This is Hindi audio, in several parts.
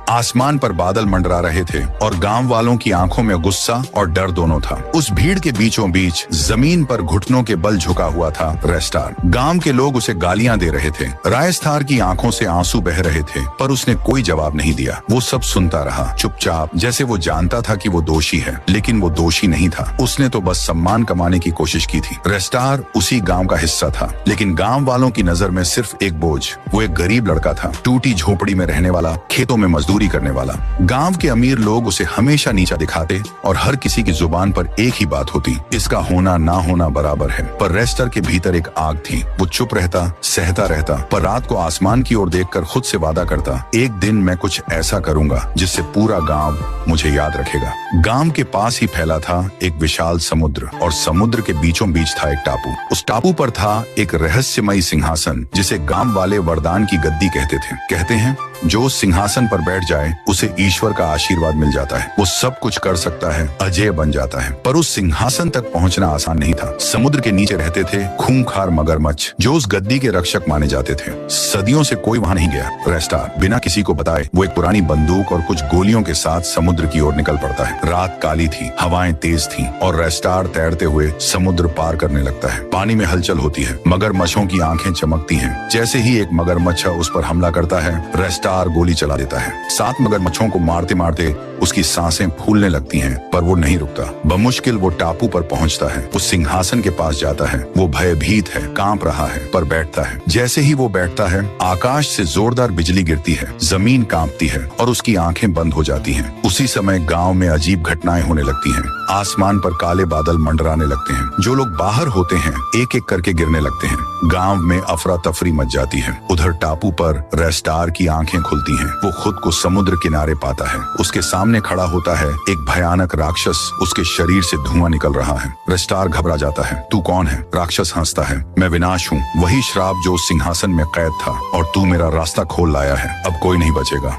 आसमान पर बादल मंडरा रहे थे और गांव वालों की आंखों में गुस्सा और डर दोनों था। उस भीड़ के बीचों बीच जमीन पर घुटनों के बल झुका हुआ था रेस्टार। गांव के लोग उसे गालियां दे रहे थे। रायस्तार की आंखों से आंसू बह रहे थे, पर उसने कोई जवाब नहीं दिया। वो सब सुनता रहा चुपचाप, जैसे वो जानता था कि वो दोषी है, लेकिन वो दोषी नहीं था। उसने तो बस सम्मान कमाने की कोशिश की थी। रेस्टार उसी गांव का हिस्सा था, लेकिन गांव वालों की नजर में सिर्फ एक बोझ। वो एक गरीब लड़का था, टूटी झोपड़ी में रहने वाला, खेतों में मजदूरी करने वाला। गांव के अमीर लोग उसे हमेशा नीचा दिखाते और हर किसी की जुबान पर एक ही बात होती, इसका होना ना होना बराबर है। पर रेस्टर के भीतर एक आग थी। वो चुप रहता, सहता रहता, पर रात को आसमान की ओर देखकर खुद से वादा करता, एक दिन मैं कुछ ऐसा करूंगा जिससे पूरा गांव मुझे याद रखेगा। गांव के पास ही फैला था एक विशाल समुद्र, और समुद्र के बीचों बीच था एक टापू। उस टापू पर था एक रहस्यमयी सिंहासन, जिसे गांव वाले वरदान की गद्दी कहते थे। कहते हैं जो उस सिंहासन पर बैठ जाए उसे ईश्वर का आशीर्वाद मिल जाता है। वो सब कुछ कर सकता है, अजय बन जाता है। पर उस सिंहासन तक पहुंचना आसान नहीं था। समुद्र के नीचे रहते थे खूंखार मगरमच्छ, जो उस गद्दी के रक्षक माने जाते थे। सदियों से कोई वहां नहीं गया। रेस्टार बिना किसी को बताए वो एक पुरानी बंदूक और कुछ गोलियों के साथ समुद्र की ओर निकल पड़ता है। रात काली थी, हवाएं तेज थीं, और रेस्टार तैरते हुए समुद्र पार करने लगता है। पानी में हलचल होती है, मगरमच्छों की आंखें चमकती हैं। जैसे ही एक मगरमच्छ उस पर हमला करता है, रेस्टार गोली चला देता है। 7 मगरमच्छों को मारते मारते उसकी सांसें फूलने लगती हैं, पर वो नहीं रुकता। बमुश्किल वो टापू पर पहुंचता है, उस सिंहासन के पास जाता है। वो भयभीत है, कांप रहा है, पर बैठता है। जैसे ही वो बैठता है, आकाश से जोरदार बिजली गिरती है, जमीन कांपती है और उसकी आंखें बंद हो जाती हैं। उसी समय गांव में अजीब घटनाएं होने लगती हैं। आसमान पर काले बादल मंडराने लगते हैं। जो लोग बाहर होते हैं एक एक करके गिरने लगते हैं। गांव में अफरा तफरी मच जाती है। उधर टापू पर रेस्टार की आंखें खुलती हैं। वो खुद को समुद्र किनारे पाता है। उसके सामने खड़ा होता है एक भयानक राक्षस। उसके शरीर से धुआं निकल रहा है। रेस्टार घबरा जाता है। तू कौन है? राक्षस हंसता है। मैं विनाश हूँ, वही श्राप जो उस सिंहासन में कैद था, और तू मेरा रास्ता खोल लाया है। अब कोई नहीं बचेगा।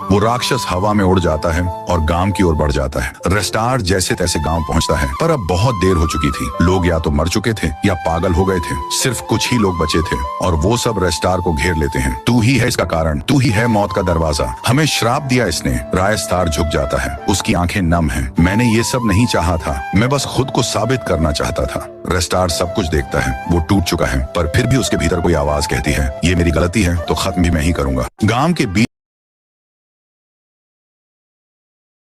वो राक्षस हवा में उड़ जाता है और गांव की ओर बढ़ जाता है। रेस्टार जैसे तैसे गांव पहुंचता है, पर अब बहुत देर हो चुकी थी। लोग या तो मर चुके थे या पागल हो गए थे। सिर्फ कुछ ही लोग बचे थे, और वो सब रेस्टार को घेर लेते हैं। तू ही है इसका कारण, तू ही है मौत का दरवाजा, हमें श्राप दिया इसने। रायस्तार झुक जाता है, उसकी आंखें नम हैं। मैंने ये सब नहीं चाहा था, मैं बस खुद को साबित करना चाहता था। रेस्टार सब कुछ देखता है, वो टूट चुका है, पर फिर भी उसके भीतर कोई आवाज कहती है, ये मेरी गलती है तो खत्म भी मैं ही करूंगा। गांव के बीच